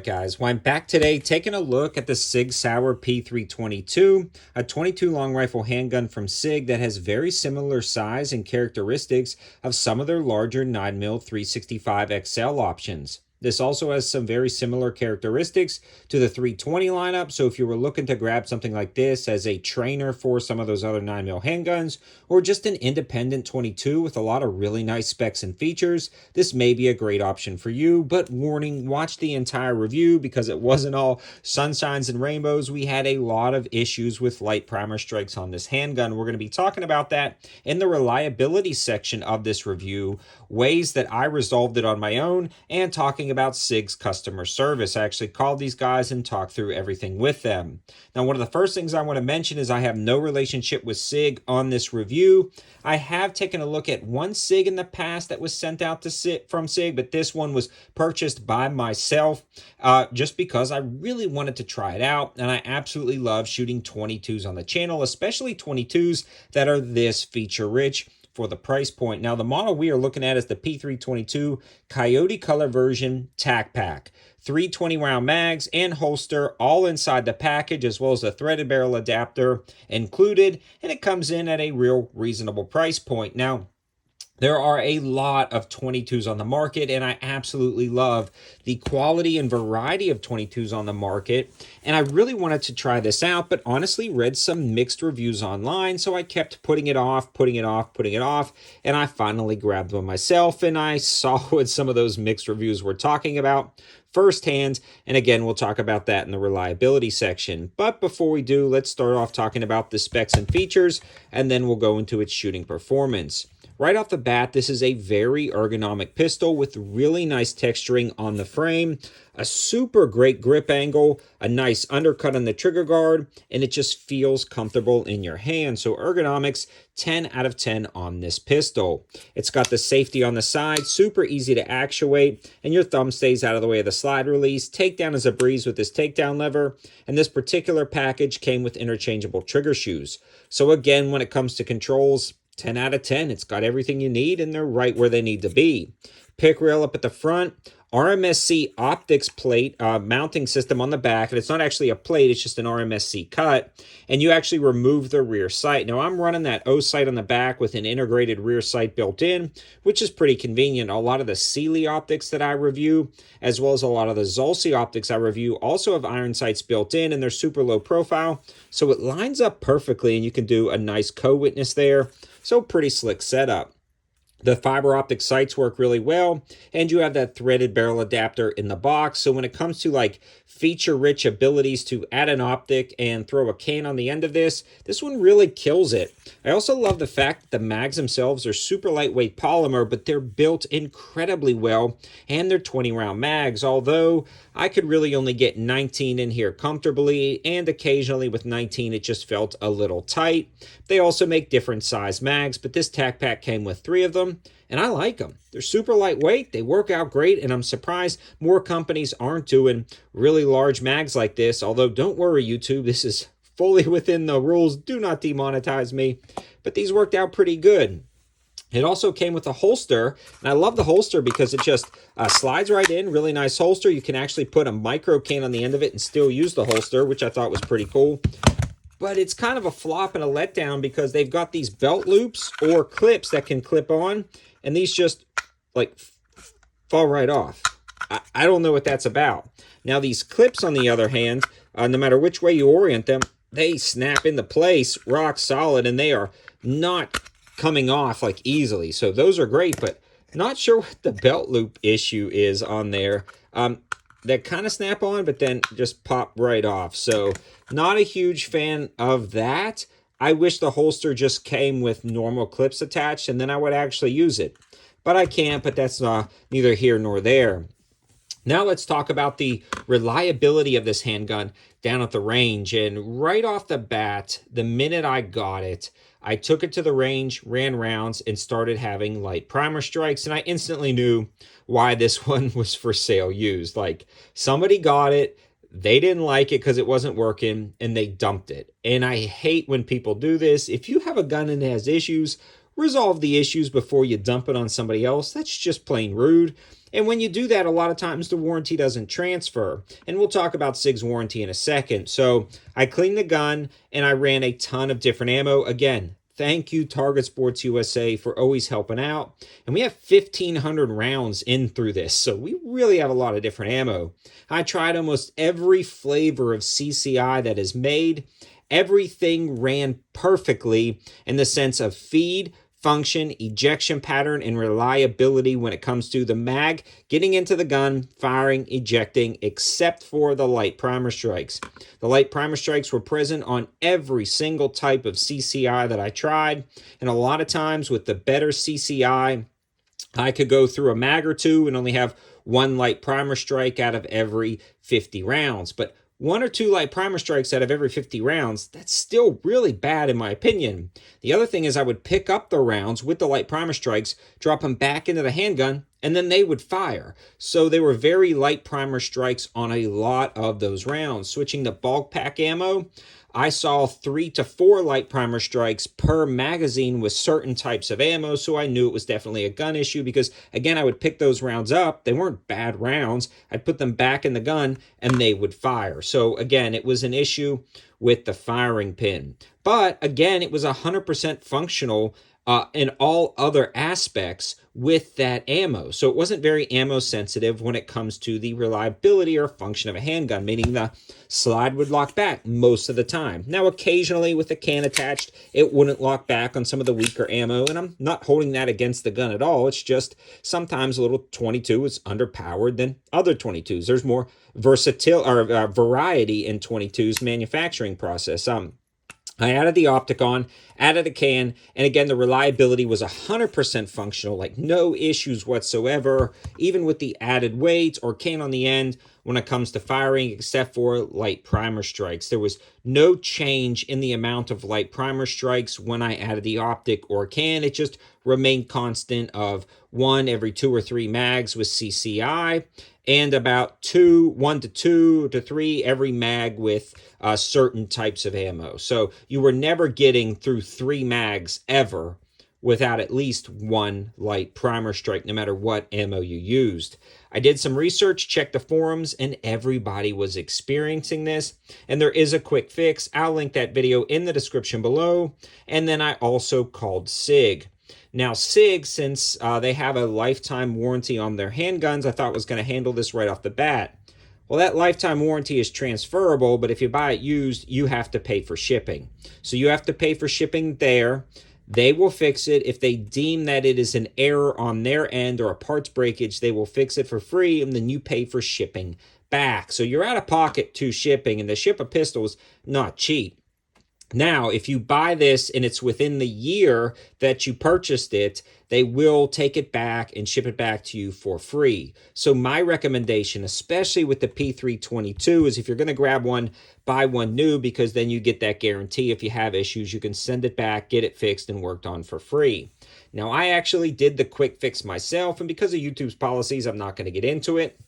Alright guys, well I'm back today taking a look at the Sig Sauer P322, a 22 long rifle handgun from Sig that has very similar size and characteristics of some of their larger 9mm 365 XL options. This also has some very similar characteristics to the 320 lineup, so if you were looking to grab something like this as a trainer for some of those other 9mm handguns, or just an independent 22 with a lot of really nice specs and features, this may be a great option for you. But warning, watch the entire review because it wasn't all sunshines and rainbows. We had a lot of issues with light primer strikes on this handgun. We're going to be talking about that in the reliability section of this review, ways that I resolved it on my own, and talking about Sig's customer service. I actually called these guys and talked through everything with them. Now, one of the first things I want to mention is I have no relationship with Sig on this review. I have taken a look at one Sig in the past that was sent out to from Sig, but this one was purchased by myself just because I really wanted to try it out, and I absolutely love shooting 22s on the channel, especially 22s that are this feature rich for the price point. Now, the model we are looking at is the P322 Coyote Color version Tac Pack. 320 round mags and holster all inside the package, as well as a threaded barrel adapter included, and it comes in at a real reasonable price point. Now, there are a lot of 22s on the market, and I absolutely love the quality and variety of 22s on the market, and I really wanted to try this out, but honestly read some mixed reviews online, so I kept putting it off, and I finally grabbed one myself, and I saw what some of those mixed reviews were talking about firsthand, and again, we'll talk about that in the reliability section. But before we do, let's start off talking about the specs and features, and then we'll go into its shooting performance. Right off the bat, this is a very ergonomic pistol with really nice texturing on the frame, a super great grip angle, a nice undercut on the trigger guard, and it just feels comfortable in your hand. So ergonomics, 10 out of 10 on this pistol. It's got the safety on the side, super easy to actuate, and your thumb stays out of the way of the slide release. Takedown is a breeze with this takedown lever, and this particular package came with interchangeable trigger shoes. So again, when it comes to controls, 10 out of 10. It's got everything you need, and they're right where they need to be. Pick rail up at the front, RMSC optics plate mounting system on the back, and it's not actually a plate, it's just an RMSC cut, and you actually remove the rear sight. Now, I'm running that O sight on the back with an integrated rear sight built in, which is pretty convenient. A lot of the Sealy optics that I review, as well as a lot of the Zolci optics I review, also have iron sights built in, and they're super low profile, so it lines up perfectly, and you can do a nice co-witness there. So pretty slick setup. The fiber optic sights work really well, and you have that threaded barrel adapter in the box. So when it comes to like feature-rich abilities to add an optic and throw a can on the end of this one really kills it. I also love the fact that the mags themselves are super lightweight polymer, but they're built incredibly well, and they're 20-round mags, although I could really only get 19 in here comfortably, and occasionally with 19 it just felt a little tight. They also make different size mags, but this Tac Pack came with 3 of them, and I like them. They're super lightweight, they work out great, and I'm surprised more companies aren't doing really large mags like this, although don't worry YouTube, this is fully within the rules, do not demonetize me, but these worked out pretty good. It also came with a holster, and I love the holster because it just slides right in, really nice holster. You can actually put a micro can on the end of it and still use the holster, which I thought was pretty cool. But it's kind of a flop and a letdown because they've got these belt loops or clips that can clip on, and these just like fall right off. I don't know what that's about. Now these clips, on the other hand, no matter which way you orient them, they snap into place rock solid, and they are not coming off like easily. So those are great, but not sure what the belt loop issue is on there. They kind of snap on, but then just pop right off. So not a huge fan of that. I wish the holster just came with normal clips attached, and then I would actually use it. But I can't, but that's neither here nor there. Now let's talk about the reliability of this handgun down at the range. And right off the bat, the minute I got it, I took it to the range, ran rounds, and started having light primer strikes, and I instantly knew why this one was for sale used. Like, somebody got it, they didn't like it because it wasn't working, and they dumped it. And I hate when people do this. If you have a gun and it has issues, resolve the issues before you dump it on somebody else. That's just plain rude. And when you do that, a lot of times the warranty doesn't transfer. And we'll talk about SIG's warranty in a second. So I cleaned the gun and I ran a ton of different ammo. Again, thank you, Target Sports USA, for always helping out. And we have 1,500 rounds in through this, so we really have a lot of different ammo. I tried almost every flavor of CCI that is made. Everything ran perfectly in the sense of feed, function, ejection pattern, and reliability when it comes to the mag getting into the gun, firing, ejecting, except for the light primer strikes. The light primer strikes were present on every single type of CCI that I tried, and a lot of times with the better CCI, I could go through a mag or two and only have one light primer strike out of every 50 rounds. But one or two light primer strikes out of every 50 rounds, that's still really bad in my opinion. The other thing is I would pick up the rounds with the light primer strikes, drop them back into the handgun, and then they would fire. So they were very light primer strikes on a lot of those rounds. Switching to bulk pack ammo, I saw 3 to 4 light primer strikes per magazine with certain types of ammo, so I knew it was definitely a gun issue because, again, I would pick those rounds up. They weren't bad rounds. I'd put them back in the gun, and they would fire. So, again, it was an issue with the firing pin. But, again, it was 100% functional in all other aspects with that ammo. So it wasn't very ammo sensitive when it comes to the reliability or function of a handgun, meaning the slide would lock back most of the time. Now, occasionally with the can attached, it wouldn't lock back on some of the weaker ammo, and I'm not holding that against the gun at all. It's just sometimes a little 22 is underpowered than other 22s. There's more versatility or variety in 22's manufacturing process. I added the optic on, added a can, and again, the reliability was 100% functional, like no issues whatsoever, even with the added weight or can on the end when it comes to firing, except for light primer strikes. There was no change in the amount of light primer strikes when I added the optic or can. It just remained constant of 1 every 2 or 3 mags with CCI, and about 1 to 2 to 3 every mag with certain types of ammo. So you were never getting through 3 mags ever without at least 1 light primer strike, no matter what ammo you used. I did some research, checked the forums, and everybody was experiencing this. And there is a quick fix. I'll link that video in the description below. And then I also called SIG. Now, SIG, since they have a lifetime warranty on their handguns, I thought was going to handle this right off the bat. Well, that lifetime warranty is transferable, but if you buy it used, you have to pay for shipping. So you have to pay for shipping there. They will fix it. If they deem that it is an error on their end or a parts breakage, they will fix it for free, and then you pay for shipping back. So you're out of pocket to shipping, and to ship a pistol is not cheap. Now, if you buy this and it's within the year that you purchased it, they will take it back and ship it back to you for free. So my recommendation, especially with the P322, is if you're going to grab one, buy one new, because then you get that guarantee. If you have issues, you can send it back, get it fixed and worked on for free. Now, I actually did the quick fix myself, and because of YouTube's policies, I'm not going to get into it.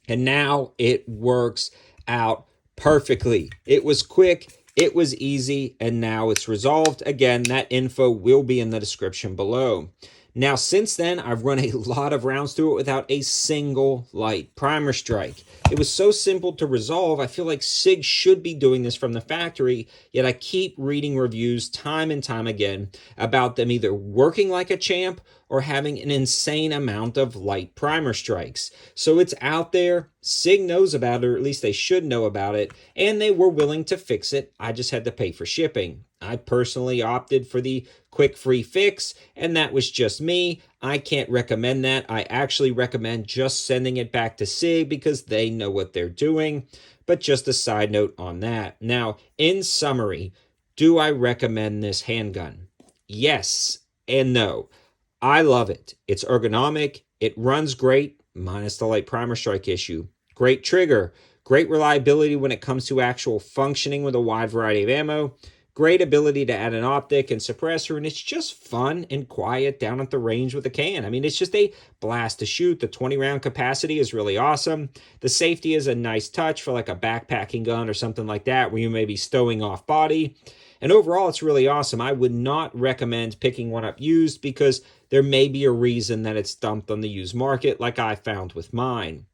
And now it works out perfectly. It was quick. It was easy, and now it's resolved. Again, that info will be in the description below. Now, since then, I've run a lot of rounds through it without a single light primer strike. It was so simple to resolve. I feel like SIG should be doing this from the factory, yet I keep reading reviews time and time again about them either working like a champ or having an insane amount of light primer strikes. So it's out there. SIG knows about it, or at least they should know about it, and they were willing to fix it. I just had to pay for shipping. I personally opted for the quick free fix, and that was just me. I can't recommend that. I actually recommend just sending it back to SIG because they know what they're doing. But just a side note on that. Now, in summary, do I recommend this handgun? Yes and no. I love it. It's ergonomic. It runs great, minus the light primer strike issue. Great trigger. Great reliability when it comes to actual functioning with a wide variety of ammo. Great ability to add an optic and suppressor, and it's just fun and quiet down at the range with a can. I mean, it's just a blast to shoot. The 20-round capacity is really awesome. The safety is a nice touch for like a backpacking gun or something like that where you may be stowing off body. And overall, it's really awesome. I would not recommend picking one up used because there may be a reason that it's dumped on the used market like I found with mine.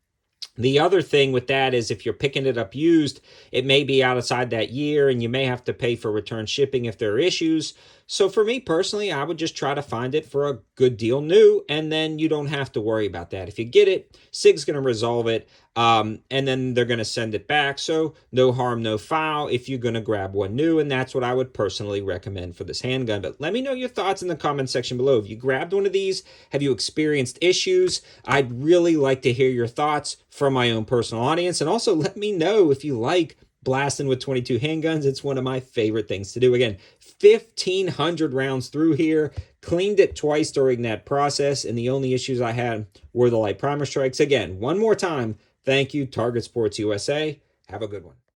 The other thing with that is if you're picking it up used, it may be outside that year and you may have to pay for return shipping if there are issues. So for me personally, I would just try to find it for a good deal new, and then you don't have to worry about that. If you get it, SIG's going to resolve it, and then they're going to send it back. So no harm, no foul if you're going to grab one new, and that's what I would personally recommend for this handgun. But let me know your thoughts in the comment section below. Have you grabbed one of these? Have you experienced issues? I'd really like to hear your thoughts from my own personal audience, and also let me know if you like blasting with 22 handguns. It's one of my favorite things to do. Again, 1,500 rounds through here, cleaned it twice during that process, and the only issues I had were the light primer strikes. Again, one more time, thank you, Target Sports USA. Have a good one.